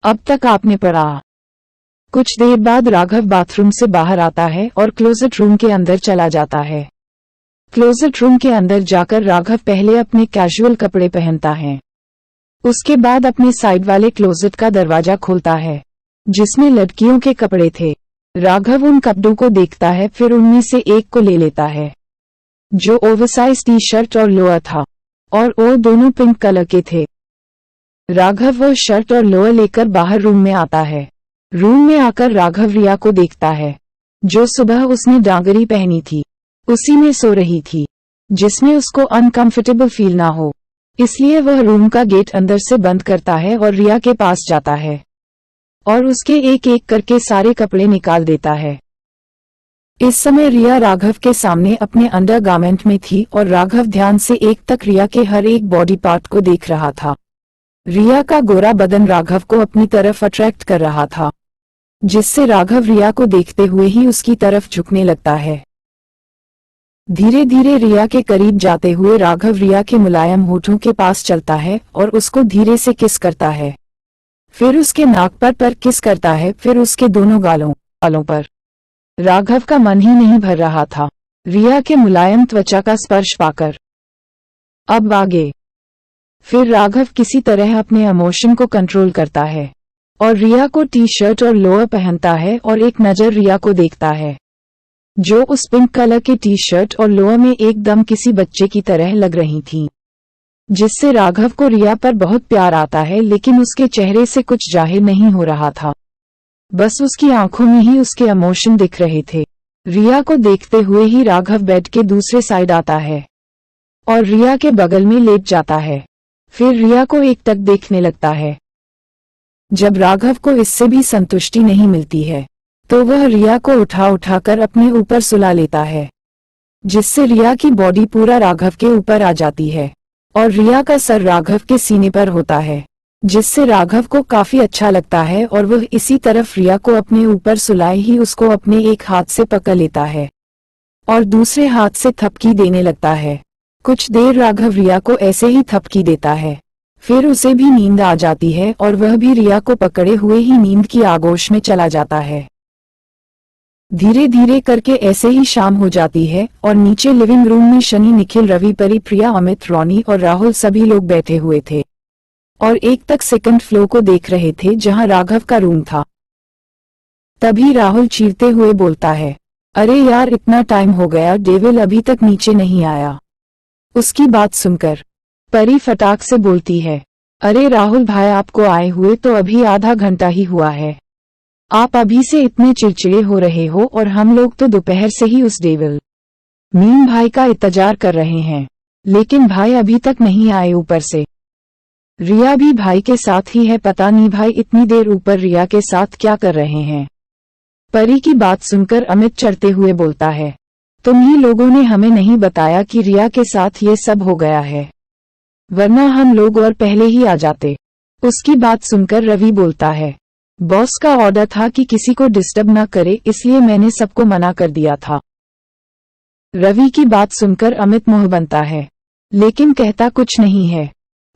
अब तक आपने पढ़ा। कुछ देर बाद राघव बाथरूम से बाहर आता है और क्लोजेट रूम के अंदर चला जाता है। क्लोजेट रूम के अंदर जाकर राघव पहले अपने कैजुअल कपड़े पहनता है। उसके बाद अपने साइड वाले क्लोजेट का दरवाजा खोलता है जिसमें लड़कियों के कपड़े थे। राघव उन कपड़ों को देखता है, फिर उनमें से एक को ले लेता है जो ओवरसाइज टी शर्ट और लोअर था, और वो दोनों पिंक कलर के थे। राघव वो शर्ट और लोअर लेकर बाहर रूम में आता है। रूम में आकर राघव रिया को देखता है जो सुबह उसने डांगरी पहनी थी उसी में सो रही थी, जिसमें उसको अनकंफर्टेबल फील ना हो, इसलिए वह रूम का गेट अंदर से बंद करता है और रिया के पास जाता है और उसके एक एक करके सारे कपड़े निकाल देता है। इस समय रिया राघव के सामने अपने अंडरगारमेंट में थी और राघव ध्यान से एक तक रिया के हर एक बॉडी पार्ट को देख रहा था। रिया का गोरा बदन राघव को अपनी तरफ अट्रैक्ट कर रहा था, जिससे राघव रिया को देखते हुए ही उसकी तरफ झुकने लगता है। धीरे धीरे रिया के करीब जाते हुए राघव रिया के मुलायम होठों के पास चलता है और उसको धीरे से किस करता है। फिर उसके नाक पर किस करता है, फिर उसके दोनों गालों पर। राघव का मन ही नहीं भर रहा था रिया के मुलायम त्वचा का स्पर्श पाकर। अब आगे। फिर राघव किसी तरह अपने इमोशन को कंट्रोल करता है और रिया को टी शर्ट और लोअर पहनता है और एक नजर रिया को देखता है जो उस पिंक कलर के टी शर्ट और लोअर में एकदम किसी बच्चे की तरह लग रही थी, जिससे राघव को रिया पर बहुत प्यार आता है, लेकिन उसके चेहरे से कुछ जाहिर नहीं हो रहा था। बस उसकी आंखों में ही उसके इमोशन दिख रहे थे। रिया को देखते हुए ही राघव बेड के दूसरे साइड आता है और रिया के बगल में लेट जाता है। फिर रिया को एकटक देखने लगता है। जब राघव को इससे भी संतुष्टि नहीं मिलती है तो वह रिया को उठाकर अपने ऊपर सुला लेता है, जिससे रिया की बॉडी पूरा राघव के ऊपर आ जाती है और रिया का सर राघव के सीने पर होता है, जिससे राघव को काफी अच्छा लगता है और वह इसी तरफ रिया को अपने ऊपर सुलाए ही उसको अपने एक हाथ से पकड़ लेता है और दूसरे हाथ से थपकी देने लगता है। कुछ देर राघव रिया को ऐसे ही थपकी देता है, फिर उसे भी नींद आ जाती है और वह भी रिया को पकड़े हुए ही नींद की आगोश में चला जाता है। धीरे धीरे करके ऐसे ही शाम हो जाती है और नीचे लिविंग रूम में शनि, निखिल, रवि, परी, प्रिया, अमित, रोनी और राहुल सभी लोग बैठे हुए थे और एक तक सेकंड फ्लोर को देख रहे थे जहां राघव का रूम था। तभी राहुल चीरते हुए बोलता है, अरे यार इतना टाइम हो गया, डेविल अभी तक नीचे नहीं आया। उसकी बात सुनकर परी फटाक से बोलती है, अरे राहुल भाई आपको आए हुए तो अभी आधा घंटा ही हुआ है, आप अभी से इतने चिड़चिड़े हो रहे हो और हम लोग तो दोपहर से ही उस डेविल मीम भाई का इंतजार कर रहे हैं, लेकिन भाई अभी तक नहीं आए। ऊपर से रिया भी भाई के साथ ही है, पता नहीं भाई इतनी देर ऊपर रिया के साथ क्या कर रहे हैं। परी की बात सुनकर अमित चढ़ते हुए बोलता है, तुम ही लोगों ने हमें नहीं बताया कि रिया के साथ ये सब हो गया है, वरना हम लोग और पहले ही आ जाते। उसकी बात सुनकर रवि बोलता है, बॉस का ऑर्डर था कि किसी को डिस्टर्ब न करे, इसलिए मैंने सबको मना कर दिया था। रवि की बात सुनकर अमित मुंह बनता है, लेकिन कहता कुछ नहीं है।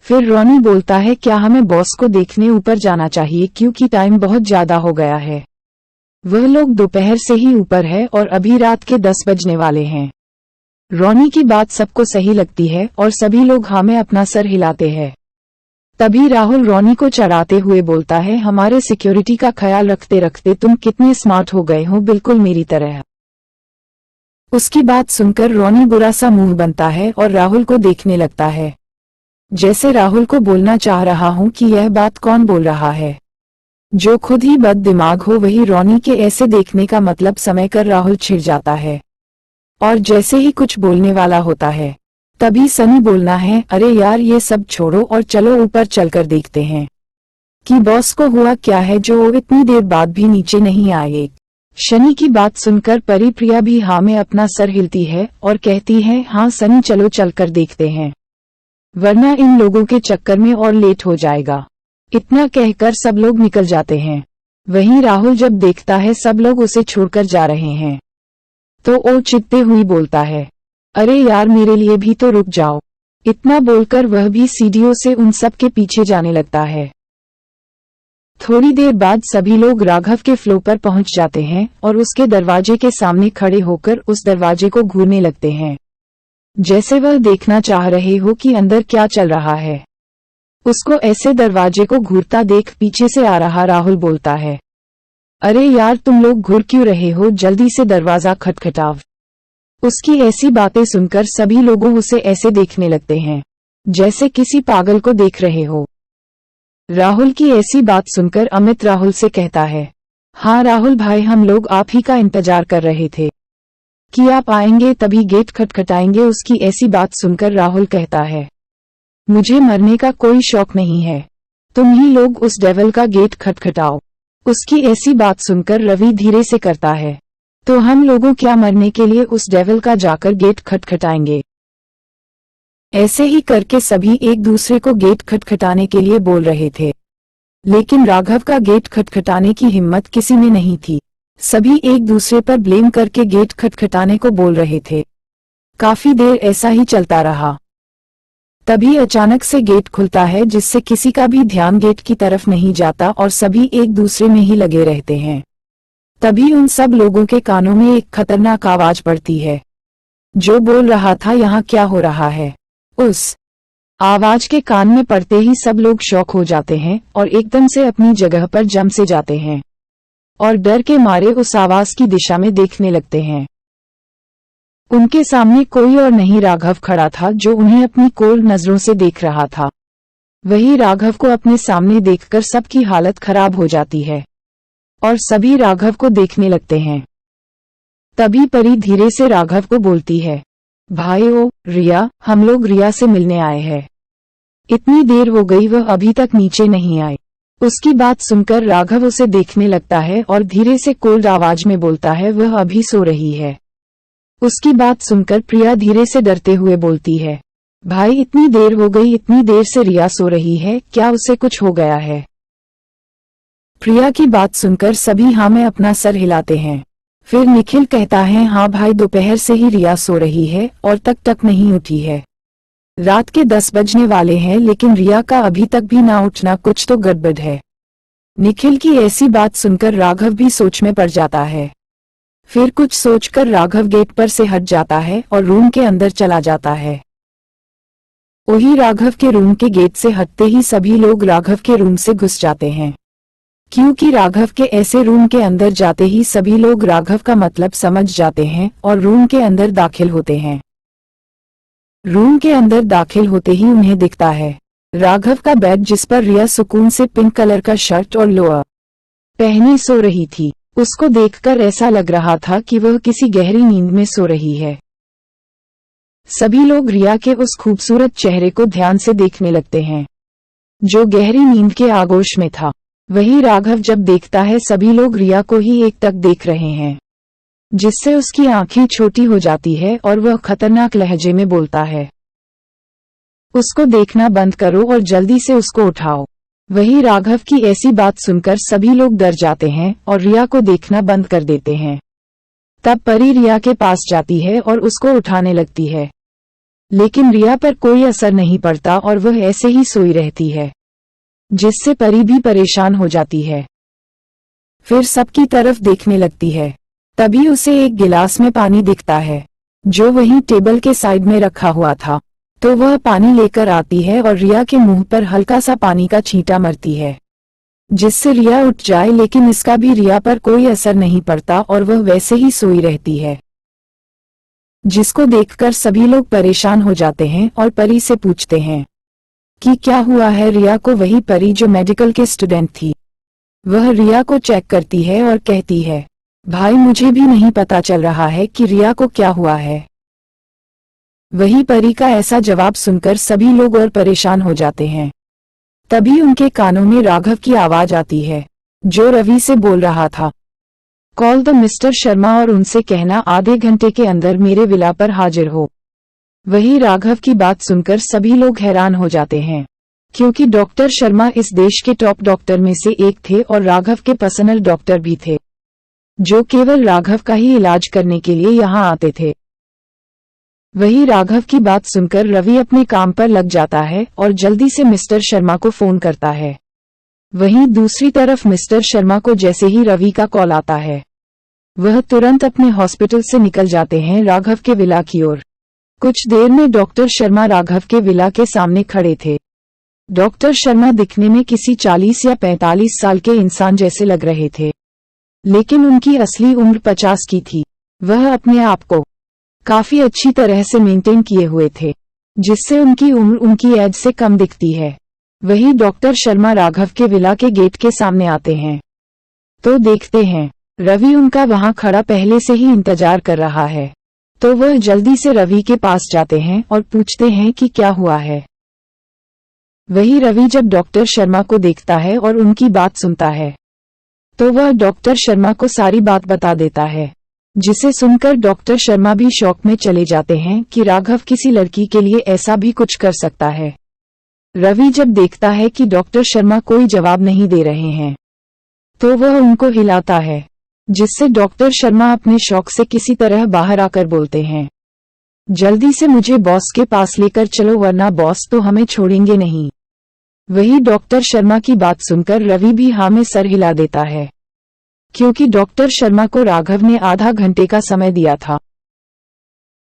फिर रोनी बोलता है, क्या हमें बॉस को देखने ऊपर जाना चाहिए, क्योंकि टाइम बहुत ज्यादा हो गया है। वह लोग दोपहर से ही ऊपर है और अभी रात के 10 बजने वाले हैं। रोनी की बात सबको सही लगती है और सभी लोग हाँ में अपना सर हिलाते हैं। तभी राहुल रोनी को चढ़ाते हुए बोलता है, हमारे सिक्योरिटी का ख्याल रखते रखते तुम कितने स्मार्ट हो गए हो, बिल्कुल मेरी तरह। उसकी बात सुनकर रोनी बुरा सा मुंह बनता है और राहुल को देखने लगता है, जैसे राहुल को बोलना चाह रहा हूं कि यह बात कौन बोल रहा है। जो खुद ही बद दिमाग हो वही रोनी के ऐसे देखने का मतलब समझकर राहुल छिड़ जाता है और जैसे ही कुछ बोलने वाला होता है तभी सनी बोलना है, अरे यार ये सब छोड़ो और चलो ऊपर चलकर देखते हैं कि बॉस को हुआ क्या है जो वो इतनी देर बाद भी नीचे नहीं आए। शनि की बात सुनकर परी प्रिया भी हाँ में अपना सर हिलती है और कहती है, हाँ सनी चलो चलकर देखते हैं, वरना इन लोगों के चक्कर में और लेट हो जाएगा। इतना कहकर सब लोग निकल जाते हैं। वहीं राहुल जब देखता है सब लोग उसे छोड़कर जा रहे हैं तो वो चिढ़ते हुई बोलता है, अरे यार मेरे लिए भी तो रुक जाओ। इतना बोलकर वह भी सीढ़ियों से उन सब के पीछे जाने लगता है। थोड़ी देर बाद सभी लोग राघव के फ्लो पर पहुंच जाते हैं और उसके दरवाजे के सामने खड़े होकर उस दरवाजे को घूरने लगते हैं, जैसे वह देखना चाह रहे हो कि अंदर क्या चल रहा है। उसको ऐसे दरवाजे को घूरता देख पीछे से आ रहा राहुल बोलता है, अरे यार तुम लोग घूर क्यों रहे हो, जल्दी से दरवाजा खटखटाओ। उसकी ऐसी बातें सुनकर सभी लोगों उसे ऐसे देखने लगते हैं जैसे किसी पागल को देख रहे हो। राहुल की ऐसी बात सुनकर अमित राहुल से कहता है, हाँ राहुल भाई, हम लोग आप ही का इंतजार कर रहे थे कि आप आएंगे तभी गेट खटखटाएंगे। उसकी ऐसी बात सुनकर राहुल कहता है, मुझे मरने का कोई शौक नहीं है, तुम ही लोग उस डेविल का गेट खटखटाओ। उसकी ऐसी बात सुनकर रवि धीरे से करता है, तो हम लोगों क्या मरने के लिए उस डेविल का जाकर गेट खटखटाएंगे। ऐसे ही करके सभी एक दूसरे को गेट खटखटाने के लिए बोल रहे थे, लेकिन राघव का गेट खटखटाने की हिम्मत किसी में नहीं थी। सभी एक दूसरे पर ब्लेम करके गेट खटखटाने को बोल रहे थे। काफी देर ऐसा ही चलता रहा। तभी अचानक से गेट खुलता है, जिससे किसी का भी ध्यान गेट की तरफ नहीं जाता और सभी एक दूसरे में ही लगे रहते हैं। तभी उन सब लोगों के कानों में एक खतरनाक आवाज पड़ती है, जो बोल रहा था, यहाँ क्या हो रहा है। उस आवाज के कान में पड़ते ही सब लोग शॉक हो जाते हैं और एकदम से अपनी जगह पर जम से जाते हैं और डर के मारे उस आवाज की दिशा में देखने लगते हैं। उनके सामने कोई और नहीं राघव खड़ा था, जो उन्हें अपनी कोर नजरों से देख रहा था। वही राघव को अपने सामने देखकर सबकी हालत खराब हो जाती है और सभी राघव को देखने लगते हैं। तभी परी धीरे से राघव को बोलती है, भाई ओ रिया, हम लोग रिया से मिलने आए हैं। इतनी देर हो गई, वह अभी तक नीचे नहीं आई। उसकी बात सुनकर राघव उसे देखने लगता है और धीरे से कोल्ड आवाज में बोलता है, वह अभी सो रही है। उसकी बात सुनकर प्रिया धीरे से डरते हुए बोलती है, भाई इतनी देर हो गई, इतनी देर से रिया सो रही है, क्या उसे कुछ हो गया है। प्रिया की बात सुनकर सभी हाँ में अपना सर हिलाते हैं। फिर निखिल कहता है, हाँ भाई, दोपहर से ही रिया सो रही है और तक नहीं उठी है। रात के 10 बजने वाले हैं, लेकिन रिया का अभी तक भी ना उठना, कुछ तो गड़बड़ है। निखिल की ऐसी बात सुनकर राघव भी सोच में पड़ जाता है। फिर कुछ सोचकर राघव गेट पर से हट जाता है और रूम के अंदर चला जाता है। वही राघव के रूम के गेट से हटते ही सभी लोग राघव के रूम से घुस जाते हैं, क्योंकि राघव के ऐसे रूम के अंदर जाते ही सभी लोग राघव का मतलब समझ जाते हैं और रूम के अंदर दाखिल होते हैं। रूम के अंदर दाखिल होते ही उन्हें दिखता है राघव का बेड, जिस पर रिया सुकून से पिंक कलर का शर्ट और लोअर पहनी सो रही थी। उसको देखकर ऐसा लग रहा था कि वह किसी गहरी नींद में सो रही है। सभी लोग रिया के उस खूबसूरत चेहरे को ध्यान से देखने लगते हैं, जो गहरी नींद के आगोश में था। वही राघव जब देखता है सभी लोग रिया को ही एक टक देख रहे हैं, जिससे उसकी आंखें छोटी हो जाती है और वह खतरनाक लहजे में बोलता है, उसको देखना बंद करो और जल्दी से उसको उठाओ। वही राघव की ऐसी बात सुनकर सभी लोग डर जाते हैं और रिया को देखना बंद कर देते हैं। तब परी रिया के पास जाती है और उसको उठाने लगती है, लेकिन रिया पर कोई असर नहीं पड़ता और वह ऐसे ही सोई रहती है, जिससे परी भी परेशान हो जाती है। फिर सबकी तरफ देखने लगती है। तभी उसे एक गिलास में पानी दिखता है, जो वहीं टेबल के साइड में रखा हुआ था। तो वह पानी लेकर आती है और रिया के मुंह पर हल्का सा पानी का छींटा मारती है, जिससे रिया उठ जाए, लेकिन इसका भी रिया पर कोई असर नहीं पड़ता और वह वैसे ही सोई रहती है, जिसको देखकर सभी लोग परेशान हो जाते हैं और परी से पूछते हैं कि क्या हुआ है रिया को। वही परी जो मेडिकल के स्टूडेंट थी, वह रिया को चेक करती है और कहती है, भाई मुझे भी नहीं पता चल रहा है कि रिया को क्या हुआ है। वही परी का ऐसा जवाब सुनकर सभी लोग और परेशान हो जाते हैं। तभी उनके कानों में राघव की आवाज आती है, जो रवि से बोल रहा था, कॉल द मिस्टर शर्मा और उनसे कहना आधे घंटे के अंदर मेरे विला पर हाजिर हो। वही राघव की बात सुनकर सभी लोग हैरान हो जाते हैं, क्योंकि डॉक्टर शर्मा इस देश के टॉप डॉक्टर में से एक थे और राघव के पर्सनल डॉक्टर भी थे, जो केवल राघव का ही इलाज करने के लिए यहाँ आते थे। वही राघव की बात सुनकर रवि अपने काम पर लग जाता है और जल्दी से मिस्टर शर्मा को फोन करता है। वहीं दूसरी तरफ मिस्टर शर्मा को जैसे ही रवि का कॉल आता है, वह तुरंत अपने हॉस्पिटल से निकल जाते हैं राघव के विला की ओर। कुछ देर में डॉक्टर शर्मा राघव के विला के सामने खड़े थे। डॉक्टर शर्मा दिखने में किसी 40 या 45 साल के इंसान जैसे लग रहे थे, लेकिन उनकी असली उम्र 50 की थी। वह अपने आप को काफी अच्छी तरह से मेंटेन किए हुए थे, जिससे उनकी उम्र उनकी एज से कम दिखती है। वही डॉक्टर शर्मा राघव के विला के गेट के सामने आते हैं तो देखते हैं रवि उनका वहां खड़ा पहले से ही इंतजार कर रहा है। तो वह जल्दी से रवि के पास जाते हैं और पूछते हैं कि क्या हुआ है। वही रवि जब डॉक्टर शर्मा को देखता है और उनकी बात सुनता है, तो वह डॉक्टर शर्मा को सारी बात बता देता है, जिसे सुनकर डॉक्टर शर्मा भी शॉक में चले जाते हैं कि राघव किसी लड़की के लिए ऐसा भी कुछ कर सकता है। रवि जब देखता है कि डॉक्टर शर्मा कोई जवाब नहीं दे रहे हैं, तो वह उनको हिलाता है, जिससे डॉक्टर शर्मा अपने शौक से किसी तरह बाहर आकर बोलते हैं, जल्दी से मुझे बॉस के पास लेकर चलो वरना बॉस तो हमें छोड़ेंगे नहीं। वही डॉक्टर शर्मा की बात सुनकर रवि भी हाँ में सर हिला देता है, क्योंकि डॉक्टर शर्मा को राघव ने आधा घंटे का समय दिया था।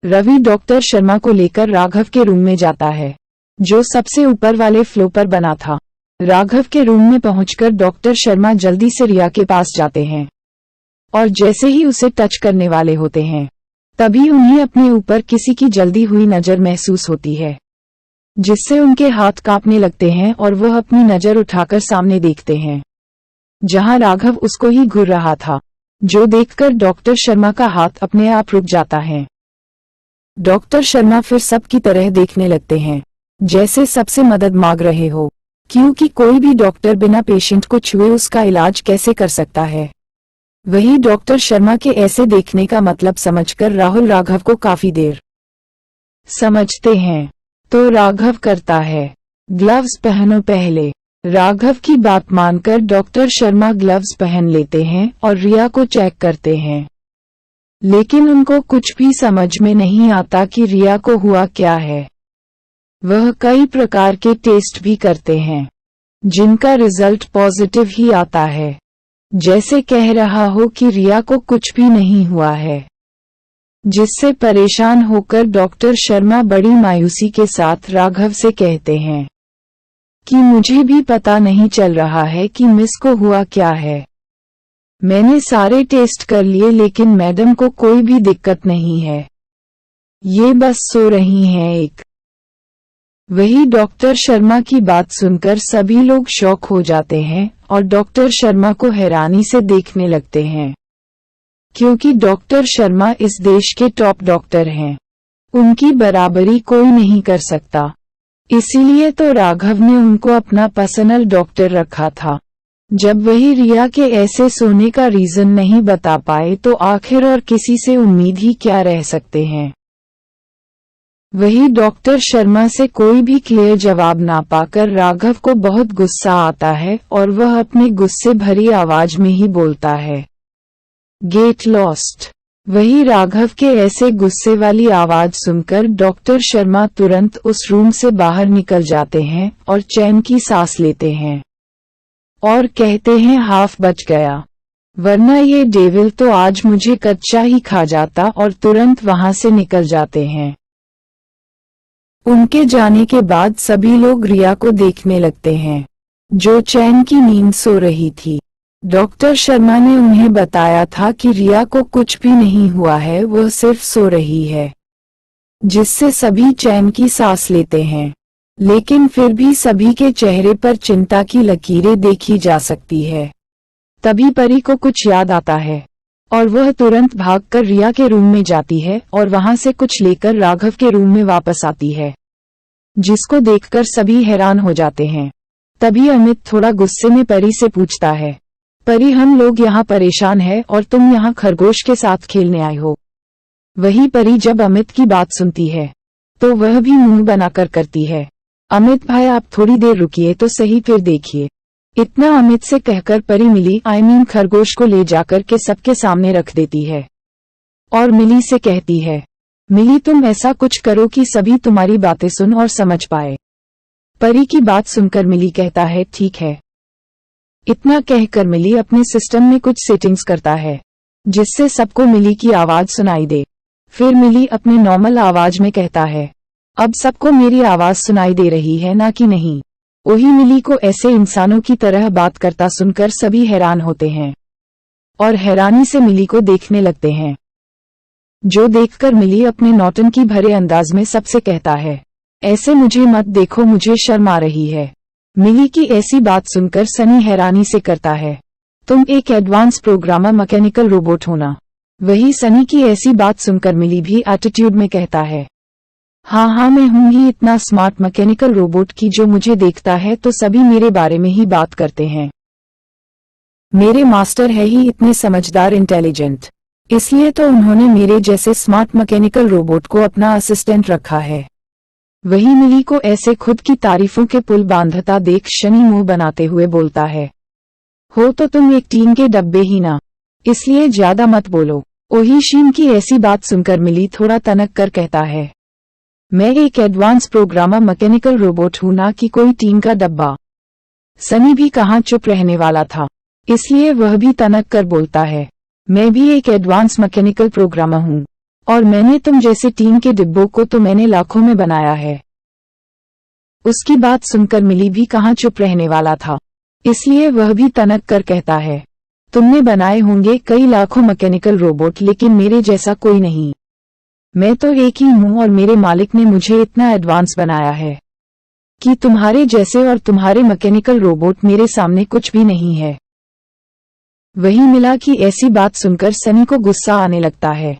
रवि डॉक्टर शर्मा को लेकर राघव के रूम में जाता है, जो सबसे ऊपर वाले फ्लोर पर बना था। राघव के रूम में पहुंचकर डॉक्टर शर्मा जल्दी से रिया के पास जाते हैं और जैसे ही उसे टच करने वाले होते हैं, तभी उन्हें अपने ऊपर किसी की जल्दी हुई नजर महसूस होती है, जिससे उनके हाथ कांपने लगते हैं और वह अपनी नजर उठाकर सामने देखते हैं, जहां राघव उसको ही घूर रहा था, जो देखकर डॉक्टर शर्मा का हाथ अपने आप रुक जाता है। डॉक्टर शर्मा फिर सबकी तरह देखने लगते हैं, जैसे सबसे मदद मांग रहे हो, क्योंकि कोई भी डॉक्टर बिना पेशेंट को छुए उसका इलाज कैसे कर सकता है। वही डॉक्टर शर्मा के ऐसे देखने का मतलब समझकर राहुल राघव को काफी देर समझते हैं, तो राघव करता है, ग्लव्स पहनो पहले। राघव की बात मानकर डॉक्टर शर्मा ग्लव्स पहन लेते हैं और रिया को चेक करते हैं, लेकिन उनको कुछ भी समझ में नहीं आता कि रिया को हुआ क्या है। वह कई प्रकार के टेस्ट भी करते हैं, जिनका रिजल्ट पॉजिटिव ही आता है, जैसे कह रहा हो कि रिया को कुछ भी नहीं हुआ है, जिससे परेशान होकर डॉक्टर शर्मा बड़ी मायूसी के साथ राघव से कहते हैं कि मुझे भी पता नहीं चल रहा है कि मिस को हुआ क्या है। मैंने सारे टेस्ट कर लिए लेकिन मैडम को कोई भी दिक्कत नहीं है, ये बस सो रही हैं एक। वही डॉक्टर शर्मा की बात सुनकर सभी लोग शॉक हो जाते हैं और डॉक्टर शर्मा को हैरानी से देखने लगते हैं, क्योंकि डॉक्टर शर्मा इस देश के टॉप डॉक्टर हैं, उनकी बराबरी कोई नहीं कर सकता। इसीलिए तो राघव ने उनको अपना पर्सनल डॉक्टर रखा था। जब वही रिया के ऐसे सोने का रीजन नहीं बता पाए तो आखिर और किसी से उम्मीद ही क्या रह सकते हैं। वही डॉक्टर शर्मा से कोई भी क्लियर जवाब ना पाकर राघव को बहुत गुस्सा आता है और वह अपने गुस्से भरी आवाज में ही बोलता है, गेट लॉस्ट। वही राघव के ऐसे गुस्से वाली आवाज सुनकर डॉक्टर शर्मा तुरंत उस रूम से बाहर निकल जाते हैं और चैन की सांस लेते हैं और कहते हैं हाफ बच गया, वरना ये डेविल तो आज मुझे कच्चा ही खा जाता, और तुरंत वहां से निकल जाते हैं। उनके जाने के बाद सभी लोग रिया को देखने लगते हैं, जो चैन की नींद सो रही थी। डॉक्टर शर्मा ने उन्हें बताया था कि रिया को कुछ भी नहीं हुआ है, वह सिर्फ सो रही है, जिससे सभी चैन की सांस लेते हैं। लेकिन फिर भी सभी के चेहरे पर चिंता की लकीरें देखी जा सकती है। तभी परी को कुछ याद आता है और वह तुरंत भागकर रिया के रूम में जाती है और वहां से कुछ लेकर राघव के रूम में वापस आती है, जिसको देखकर सभी हैरान हो जाते हैं। तभी अमित थोड़ा गुस्से में परी से पूछता है, परी हम लोग यहाँ परेशान हैं और तुम यहाँ खरगोश के साथ खेलने आए हो। वही परी जब अमित की बात सुनती है तो वह भी मुंह बनाकर करती है, अमित भाई आप थोड़ी देर रुकिए तो सही, फिर देखिए। इतना अमित से कहकर परी मिली खरगोश को ले जाकर के सबके सामने रख देती है और मिली से कहती है, मिली तुम ऐसा कुछ करो कि सभी तुम्हारी बातें सुन और समझ पाए। परी की बात सुनकर मिली कहता है, ठीक है। इतना कहकर मिली अपने सिस्टम में कुछ सेटिंग्स करता है जिससे सबको मिली की आवाज सुनाई दे। फिर मिली अपने नॉर्मल आवाज में कहता है, अब सबको मेरी आवाज सुनाई दे रही है ना कि नहीं। वही मिली को ऐसे इंसानों की तरह बात करता सुनकर सभी हैरान होते हैं और हैरानी से मिली को देखने लगते हैं, जो देखकर मिली अपने नौटंकी भरे अंदाज में सबसे कहता है, ऐसे मुझे मत देखो, मुझे शर्म आ रही है। मिली की ऐसी बात सुनकर सनी हैरानी से करता है, तुम एक एडवांस प्रोग्रामर मैकेनिकल रोबोट हो ना। वही सनी की ऐसी बात सुनकर मिली भी एटीट्यूड में कहता है, हाँ मैं हूँ ही इतना स्मार्ट मैकेनिकल रोबोट की जो मुझे देखता है तो सभी मेरे बारे में ही बात करते हैं। मेरे मास्टर है ही इतने समझदार इंटेलिजेंट, इसलिए तो उन्होंने मेरे जैसे स्मार्ट मैकेनिकल रोबोट को अपना असिस्टेंट रखा है। वही मिली को ऐसे खुद की तारीफों के पुल बांधता देख शनि मुंह बनाते हुए बोलता है, हो तो तुम एक टीम के डब्बे ही ना, इसलिए ज्यादा मत बोलो। ओही शीन की ऐसी बात सुनकर मिली थोड़ा तनक कर कहता है, मैं एक एडवांस प्रोग्रामर मैकेनिकल रोबोट हूं ना कि कोई टीम का डब्बा। सनी भी कहाँ चुप रहने वाला था, इसलिए वह भी तनक कर बोलता है, मैं भी एक एडवांस मैकेनिकल प्रोग्रामर हूं और मैंने तुम जैसे टीम के डिब्बों को तो मैंने लाखों में बनाया है। उसकी बात सुनकर मिली भी कहाँ चुप रहने वाला था, इसलिए वह भी तनक कर कहता है, तुमने बनाए होंगे कई लाखों मैकेनिकल रोबोट लेकिन मेरे जैसा कोई नहीं। मैं तो एक ही हूँ और मेरे मालिक ने मुझे इतना एडवांस बनाया है कि तुम्हारे जैसे और तुम्हारे मैकेनिकल रोबोट मेरे सामने कुछ भी नहीं है। वही मिला कि ऐसी बात सुनकर सनी को गुस्सा आने लगता है,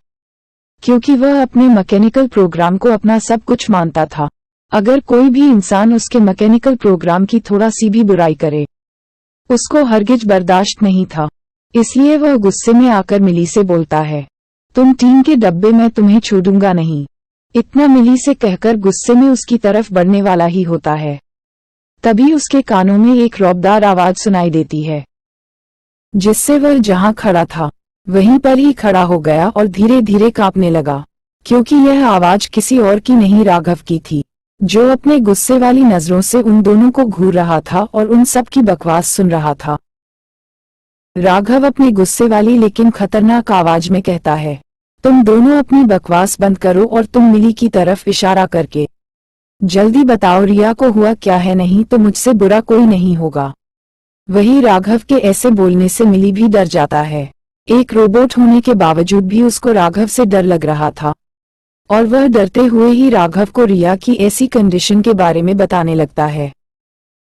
क्योंकि वह अपने मैकेनिकल प्रोग्राम को अपना सब कुछ मानता था। अगर कोई भी इंसान उसके मैकेनिकल प्रोग्राम की थोड़ा सी भी बुराई करे, उसको हरगिज बर्दाश्त नहीं था। इसलिए वह गुस्से में आकर मिली से बोलता है, तुम टीम के डब्बे में तुम्हें छोड़ूंगा नहीं। इतना मिली से कहकर गुस्से में उसकी तरफ बढ़ने वाला ही होता है, तभी उसके कानों में एक रौबदार आवाज सुनाई देती है, जिससे वह जहां खड़ा था वहीं पर ही खड़ा हो गया और धीरे धीरे कांपने लगा, क्योंकि यह आवाज किसी और की नहीं राघव की थी, जो अपने गुस्से वाली नजरों से उन दोनों को घूर रहा था और उन सब की बकवास सुन रहा था। राघव अपनी गुस्से वाली लेकिन खतरनाक आवाज में कहता है, तुम दोनों अपनी बकवास बंद करो और तुम मिली की तरफ इशारा करके जल्दी बताओ रिया को हुआ क्या है, नहीं तो मुझसे बुरा कोई नहीं होगा। वही राघव के ऐसे बोलने से मिली भी डर जाता है। एक रोबोट होने के बावजूद भी उसको राघव से डर लग रहा था और वह डरते हुए ही राघव को रिया की ऐसी कंडीशन के बारे में बताने लगता है।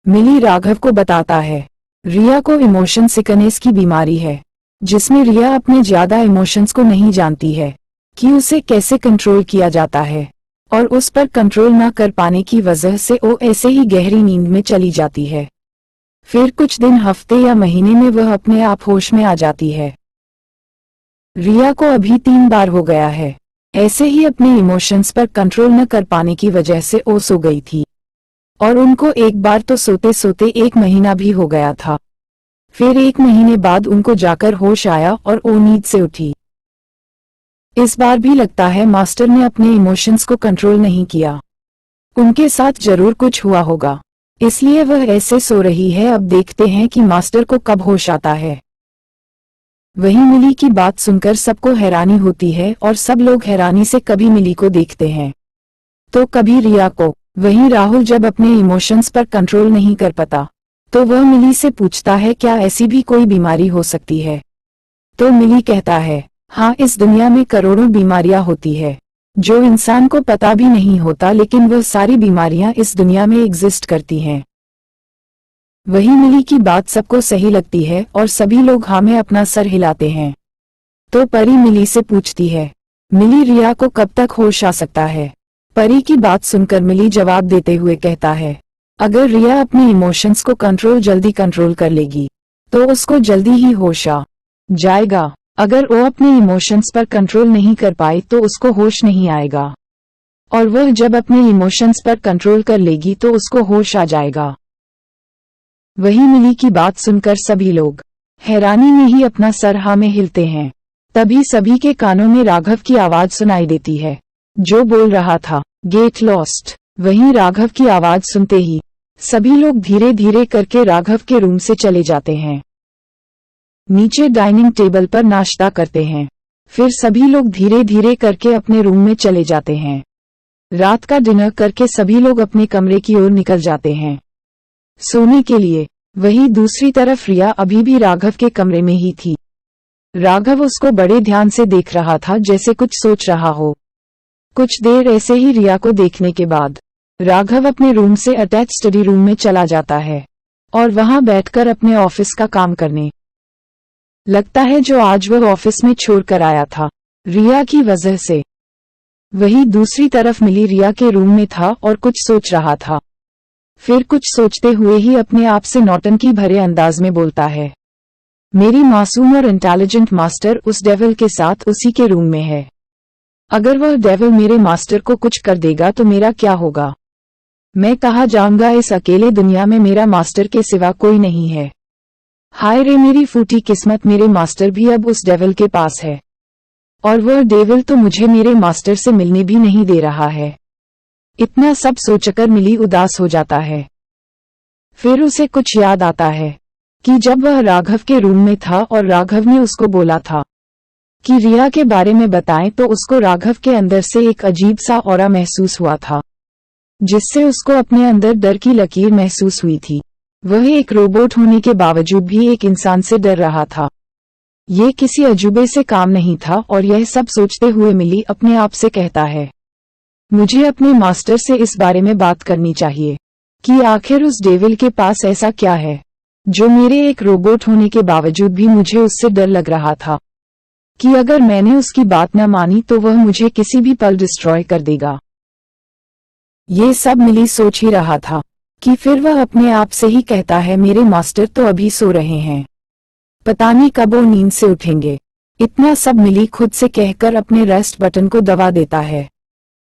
मिली राघव को बताता है, रिया को इमोशन सिकनेस की बीमारी है, जिसमें रिया अपने ज्यादा इमोशंस को नहीं जानती है कि उसे कैसे कंट्रोल किया जाता है और उस पर कंट्रोल न कर पाने की वजह से वो ऐसे ही गहरी नींद में चली जाती है। फिर कुछ दिन, हफ्ते या महीने में वह अपने आप होश में आ जाती है। रिया को अभी 3 बार हो गया है ऐसे ही अपने इमोशंस पर कंट्रोल न कर पाने की वजह से वो सो गई थी और उनको एक बार तो सोते सोते 1 महीना भी हो गया था। फिर 1 महीने बाद उनको जाकर होश आया और वो नींद से उठी। इस बार भी लगता है मास्टर ने अपने इमोशंस को कंट्रोल नहीं किया, उनके साथ जरूर कुछ हुआ होगा, इसलिए वह ऐसे सो रही है। अब देखते हैं कि मास्टर को कब होश आता है। वहीं मिली की बात सुनकर सबको हैरानी होती है और सब लोग हैरानी से कभी मिली को देखते हैं तो कभी रिया को। वहीं राहुल जब अपने इमोशंस पर कंट्रोल नहीं कर पाता तो वह मिली से पूछता है, क्या ऐसी भी कोई बीमारी हो सकती है? तो मिली कहता है, हाँ, इस दुनिया में करोड़ों बीमारियां होती है जो इंसान को पता भी नहीं होता, लेकिन वह सारी बीमारियां इस दुनिया में एग्जिस्ट करती हैं। वही मिली की बात सबको सही लगती है और सभी लोग हाँ में अपना सर हिलाते हैं। तो परी मिली से पूछती है, मिली, रिया को कब तक होश आ सकता है? परी की बात सुनकर मिली जवाब देते हुए कहता है, अगर रिया अपने इमोशंस को जल्दी कंट्रोल कर लेगी तो उसको जल्दी ही होश आ जाएगा। अगर वो अपने इमोशंस पर कंट्रोल नहीं कर पाए तो उसको होश नहीं आएगा, और वह जब अपने इमोशंस पर कंट्रोल कर लेगी तो उसको होश आ जाएगा। वही मिली की बात सुनकर सभी लोग हैरानी में ही अपना सर हाँ में हिलते हैं। तभी सभी के कानों में राघव की आवाज सुनाई देती है, जो बोल रहा था, गेट लॉस्ट। वहीं राघव की आवाज सुनते ही सभी लोग धीरे धीरे करके राघव के रूम से चले जाते हैं। नीचे डाइनिंग टेबल पर नाश्ता करते हैं। फिर सभी लोग धीरे धीरे करके अपने रूम में चले जाते हैं। रात का डिनर करके सभी लोग अपने कमरे की ओर निकल जाते हैं सोने के लिए। वहीं दूसरी तरफ रिया अभी भी राघव के कमरे में ही थी। राघव उसको बड़े ध्यान से देख रहा था, जैसे कुछ सोच रहा हो। कुछ देर ऐसे ही रिया को देखने के बाद राघव अपने रूम से अटैच स्टडी रूम में चला जाता है और वहां बैठकर अपने ऑफिस का काम करने लगता है, जो आज वह ऑफिस में छोड़ कर आया था रिया की वजह से। वही दूसरी तरफ मिली रिया के रूम में था और कुछ सोच रहा था। फिर कुछ सोचते हुए ही अपने आप से नौटंकी भरे अंदाज में बोलता है, मेरी मासूम और इंटेलिजेंट मास्टर उस डेविल के साथ उसी के रूम में है। अगर वह डेविल मेरे मास्टर को कुछ कर देगा तो मेरा क्या होगा? मैं कहाँ जाऊंगा? इस अकेले दुनिया में मेरा मास्टर के सिवा कोई नहीं है। हाय रे मेरी फूटी किस्मत, मेरे मास्टर भी अब उस डेविल के पास है और वह डेविल तो मुझे मेरे मास्टर से मिलने भी नहीं दे रहा है। इतना सब सोचकर मिली उदास हो जाता है। फिर उसे कुछ याद आता है कि जब वह राघव के रूम में था और राघव ने उसको बोला था कि रिया के बारे में बताएं, तो उसको राघव के अंदर से एक अजीब सा ऑरा महसूस हुआ था, जिससे उसको अपने अंदर डर की लकीर महसूस हुई थी। वह एक रोबोट होने के बावजूद भी एक इंसान से डर रहा था। ये किसी अजूबे से काम नहीं था और यह सब सोचते हुए मिली अपने आप से कहता है, मुझे अपने मास्टर से इस बारे में बात करनी चाहिए कि आखिर उस डेविल के पास ऐसा क्या है जो मेरे एक रोबोट होने के बावजूद भी मुझे उससे डर लग रहा था कि अगर मैंने उसकी बात न मानी तो वह मुझे किसी भी पल डिस्ट्रॉय कर देगा। ये सब मिली सोच ही रहा था कि फिर वह अपने आप से ही कहता है, मेरे मास्टर तो अभी सो रहे हैं, पता नहीं कब वो नींद से उठेंगे। इतना सब मिली खुद से कहकर अपने रेस्ट बटन को दबा देता है,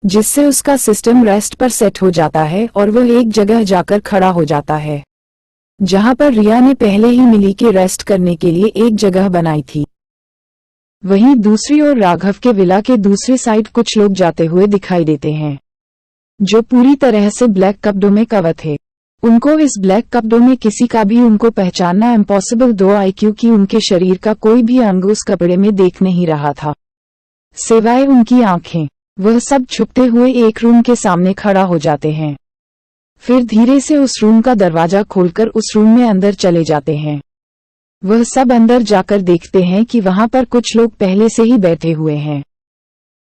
जिससे उसका सिस्टम रेस्ट पर सेट हो जाता है और वह एक जगह जाकर खड़ा हो जाता है जहां पर रिया ने पहले ही मिली के रेस्ट करने के लिए एक जगह बनाई थी। वहीं दूसरी ओर राघव के विला के दूसरे साइड कुछ लोग जाते हुए दिखाई देते हैं, जो पूरी तरह से ब्लैक कपड़ों में कवर थे। उनको इस ब्लैक कपड़ों में किसी का भी उनको पहचानना इम्पॉसिबल, दो आईक्यू की उनके शरीर का कोई भी अंग उस कपड़े में देख नहीं रहा था सिवाय उनकी आंखें। वह सब छुपते हुए एक रूम के सामने खड़ा हो जाते हैं। फिर धीरे से उस रूम का दरवाजा खोलकर उस रूम में अंदर चले जाते हैं। वह सब अंदर जाकर देखते हैं कि वहां पर कुछ लोग पहले से ही बैठे हुए हैं,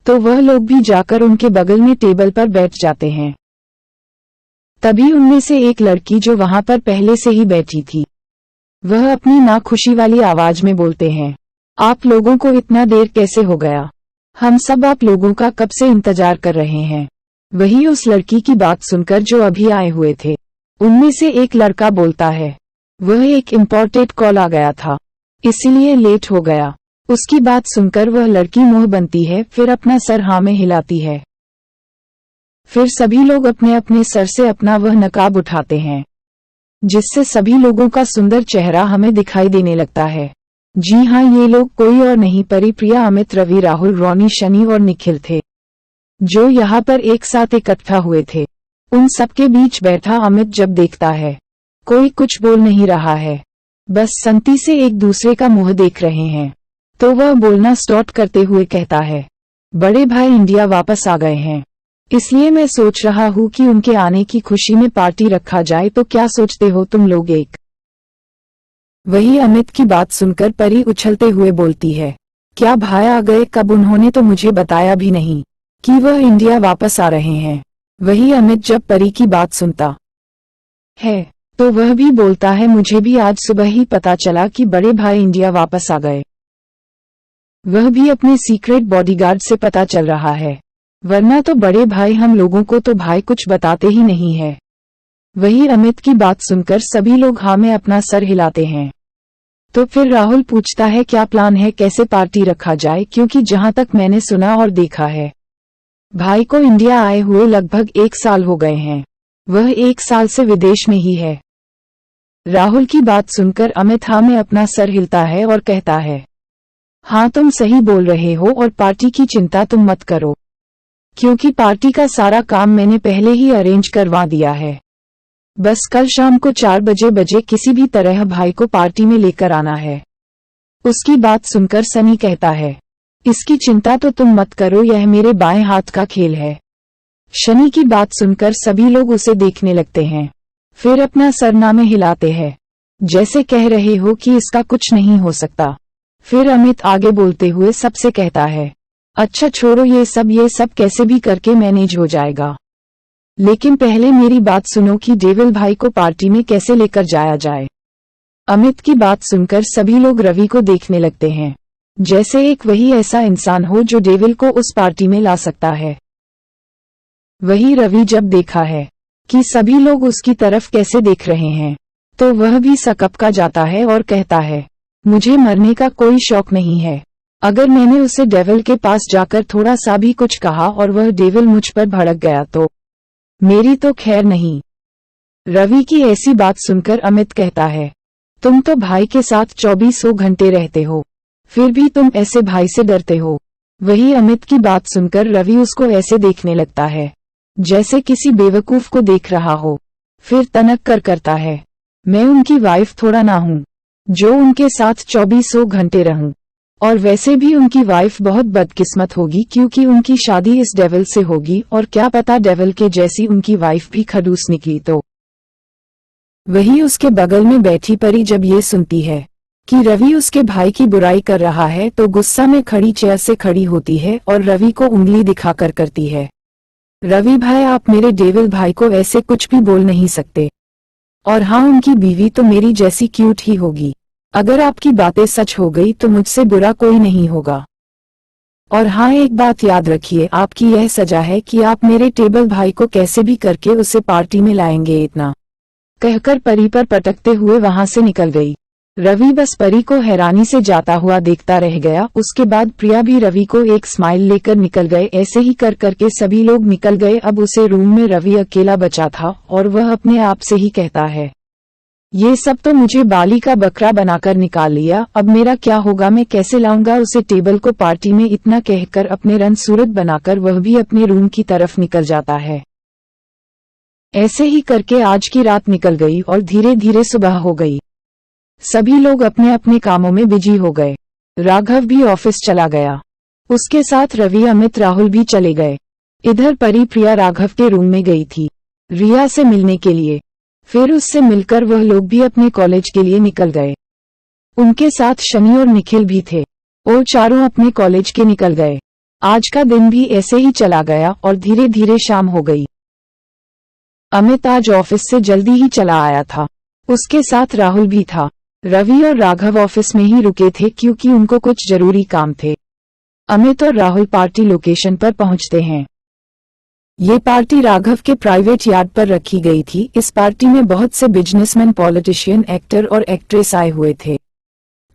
तो वह लोग भी जाकर उनके बगल में टेबल पर बैठ जाते हैं। तभी उनमें से एक लड़की जो वहां पर पहले से ही बैठी थी, वह अपनी नाखुशी वाली आवाज में बोलते हैं, आप लोगों को इतना देर कैसे हो गया? हम सब आप लोगों का कब से इंतजार कर रहे हैं। वही उस लड़की की बात सुनकर जो अभी आए हुए थे, उनमें से एक लड़का बोलता है, वह एक इम्पोर्टेंट कॉल आ गया था इसीलिए लेट हो गया। उसकी बात सुनकर वह लड़की मुंह बनती है, फिर अपना सर हाँ में हिलाती है। फिर सभी लोग अपने अपने सर से अपना वह नकाब उठाते हैं, जिससे सभी लोगों का सुंदर चेहरा हमें दिखाई देने लगता है। जी हाँ, ये लोग कोई और नहीं परिप्रिया, अमित, रवि, राहुल, रोनी, शनि और निखिल थे, जो यहाँ पर एक साथ इकट्ठा हुए थे। उन सबके बीच बैठा अमित जब देखता है कोई कुछ बोल नहीं रहा है, बस संति से एक दूसरे का मुंह देख रहे हैं, तो वह बोलना स्टार्ट करते हुए कहता है, बड़े भाई इंडिया वापस आ गए हैं, इसलिए मैं सोच रहा हूँ कि उनके आने की खुशी में पार्टी रखा जाए, तो क्या सोचते हो तुम लोग? एक वही अमित की बात सुनकर परी उछलते हुए बोलती है, क्या भाई आ गए? कब? उन्होंने तो मुझे बताया भी नहीं कि वह इंडिया वापस आ रहे हैं। वही अमित जब परी की बात सुनता है तो वह भी बोलता है, मुझे भी आज सुबह ही पता चला कि बड़े भाई इंडिया वापस आ गए। वह भी अपने सीक्रेट बॉडीगार्ड से पता चल रहा है, वरना तो बड़े भाई हम लोगों को तो भाई कुछ बताते ही नहीं है। वही अमित की बात सुनकर सभी लोग हाँ में अपना सर हिलाते हैं। तो फिर राहुल पूछता है, क्या प्लान है, कैसे पार्टी रखा जाए? क्योंकि जहां तक मैंने सुना और देखा है, भाई को इंडिया आए हुए लगभग 1 साल हो गए हैं, वह 1 साल से विदेश में ही है। राहुल की बात सुनकर अमित हाँ में अपना सर हिलता है और कहता है, हाँ तुम सही बोल रहे हो, और पार्टी की चिंता तुम मत करो, क्योंकि पार्टी का सारा काम मैंने पहले ही अरेंज करवा दिया है। बस कल शाम को 4 बजे किसी भी तरह भाई को पार्टी में लेकर आना है। उसकी बात सुनकर सनी कहता है, इसकी चिंता तो तुम मत करो, यह मेरे बाएं हाथ का खेल है। शनि की बात सुनकर सभी लोग उसे देखने लगते हैं, फिर अपना सरनामे हिलाते हैं, जैसे कह रहे हो कि इसका कुछ नहीं हो सकता। फिर अमित आगे बोलते हुए सबसे कहता है, अच्छा छोड़ो ये सब कैसे भी करके मैनेज हो जाएगा, लेकिन पहले मेरी बात सुनो कि डेविल भाई को पार्टी में कैसे लेकर जाया जाए। अमित की बात सुनकर सभी लोग रवि को देखने लगते हैं, जैसे एक वही ऐसा इंसान हो जो डेविल को उस पार्टी में ला सकता है। वही रवि जब देखा है कि सभी लोग उसकी तरफ कैसे देख रहे हैं, तो वह भी सकपका जाता है और कहता है, मुझे मरने का कोई शौक नहीं है। अगर मैंने उसे डेविल के पास जाकर थोड़ा सा भी कुछ कहा और वह डेविल मुझ पर भड़क गया तो मेरी तो खैर नहीं। रवि की ऐसी बात सुनकर अमित कहता है, तुम तो भाई के साथ 24 घंटे रहते हो, फिर भी तुम ऐसे भाई से डरते हो। वही अमित की बात सुनकर रवि उसको ऐसे देखने लगता है जैसे किसी बेवकूफ को देख रहा हो, फिर तनक कर करता है, मैं उनकी वाइफ थोड़ा ना हूँ जो उनके साथ 24 घंटे रहूं। और वैसे भी उनकी वाइफ बहुत बदकिस्मत होगी क्योंकि उनकी शादी इस डेविल से होगी, और क्या पता डेविल के जैसी उनकी वाइफ भी खड़ूस निकली तो। वही उसके बगल में बैठी परी जब ये सुनती है कि रवि उसके भाई की बुराई कर रहा है तो गुस्सा में खड़ी चेयर से खड़ी होती है और रवि को उंगली दिखाकर करती है, रवि भाई आप मेरे डेविल भाई को ऐसे कुछ भी बोल नहीं सकते। और हाँ, उनकी बीवी तो मेरी जैसी क्यूट ही होगी। अगर आपकी बातें सच हो गई तो मुझसे बुरा कोई नहीं होगा। और हाँ, एक बात याद रखिए, आपकी यह सजा है कि आप मेरे टेबल भाई को कैसे भी करके उसे पार्टी में लाएंगे। इतना कहकर परी पर पटकते हुए वहां से निकल गई। रवि बस परी को हैरानी से जाता हुआ देखता रह गया। उसके बाद प्रिया भी रवि को एक स्माइल लेकर निकल गए। ऐसे ही कर करके सभी लोग निकल गए। अब उसे रूम में रवि अकेला बचा था और वह अपने आप से ही कहता है, ये सब तो मुझे बाली का बकरा बनाकर निकाल लिया, अब मेरा क्या होगा, मैं कैसे लाऊंगा उसे टेबल को पार्टी में। इतना कहकर अपने रन सूरत बनाकर वह भी अपने रूम की तरफ निकल जाता है। ऐसे ही करके आज की रात निकल गई और धीरे धीरे सुबह हो गई। सभी लोग अपने अपने कामों में बिजी हो गए। राघव भी ऑफिस चला गया, उसके साथ रवि, अमित, राहुल भी चले गए। इधर परी प्रिया राघव के रूम में गई थी रिया से मिलने के लिए। फिर उससे मिलकर वह लोग भी अपने कॉलेज के लिए निकल गए। उनके साथ शनि और निखिल भी थे। वो चारों अपने कॉलेज के निकल गए। आज का दिन भी ऐसे ही चला गया और धीरे धीरे शाम हो गई। अमित आज ऑफिस से जल्दी ही चला आया था, उसके साथ राहुल भी था। रवि और राघव ऑफिस में ही रुके थे क्योंकि उनको कुछ जरूरी काम थे। अमित और राहुल पार्टी लोकेशन पर पहुंचते हैं। ये पार्टी राघव के प्राइवेट यार्ड पर रखी गई थी। इस पार्टी में बहुत से बिजनेसमैन, पॉलिटिशियन, एक्टर और एक्ट्रेस आए हुए थे।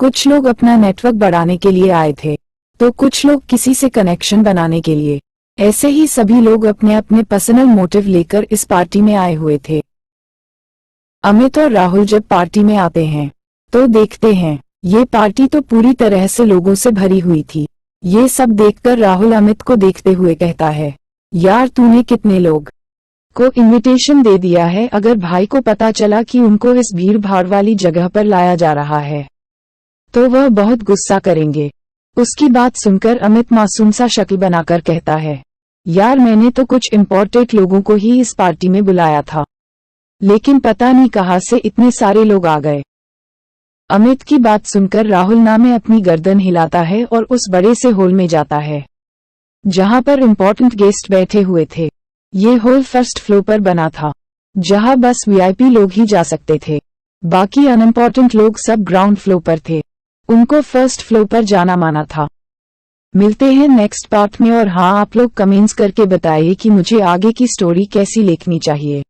कुछ लोग अपना नेटवर्क बढ़ाने के लिए आए थे तो कुछ लोग किसी से कनेक्शन बनाने के लिए। ऐसे ही सभी लोग अपने अपने पर्सनल मोटिव लेकर इस पार्टी में आए हुए थे। अमित और राहुल जब पार्टी में आते हैं तो देखते हैं ये पार्टी तो पूरी तरह से लोगों से भरी हुई थी। ये सब देखकर राहुल अमित को देखते हुए कहता है, यार तूने कितने लोग को इनविटेशन दे दिया है। अगर भाई को पता चला कि उनको इस भीड़ भाड़ वाली जगह पर लाया जा रहा है तो वह बहुत गुस्सा करेंगे। उसकी बात सुनकर अमित मासूम सा शक्ल बनाकर कहता है, यार मैंने तो कुछ इम्पोर्टेंट लोगों को ही इस पार्टी में बुलाया था, लेकिन पता नहीं कहां से इतने सारे लोग आ गए। अमित की बात सुनकर राहुल में अपनी गर्दन हिलाता है और उस बड़े से हॉल में जाता है जहां पर इम्पोर्टेंट गेस्ट बैठे हुए थे। ये हॉल फर्स्ट फ्लोर पर बना था जहां बस वीआईपी लोग ही जा सकते थे। बाकी अनइम्पोर्टेंट लोग सब ग्राउंड फ्लोर पर थे, उनको फर्स्ट फ्लोर पर जाना माना था। मिलते हैं नेक्स्ट पार्ट में। और हाँ, आप लोग कमेंट्स करके बताइए कि मुझे आगे की स्टोरी कैसी लिखनी चाहिए।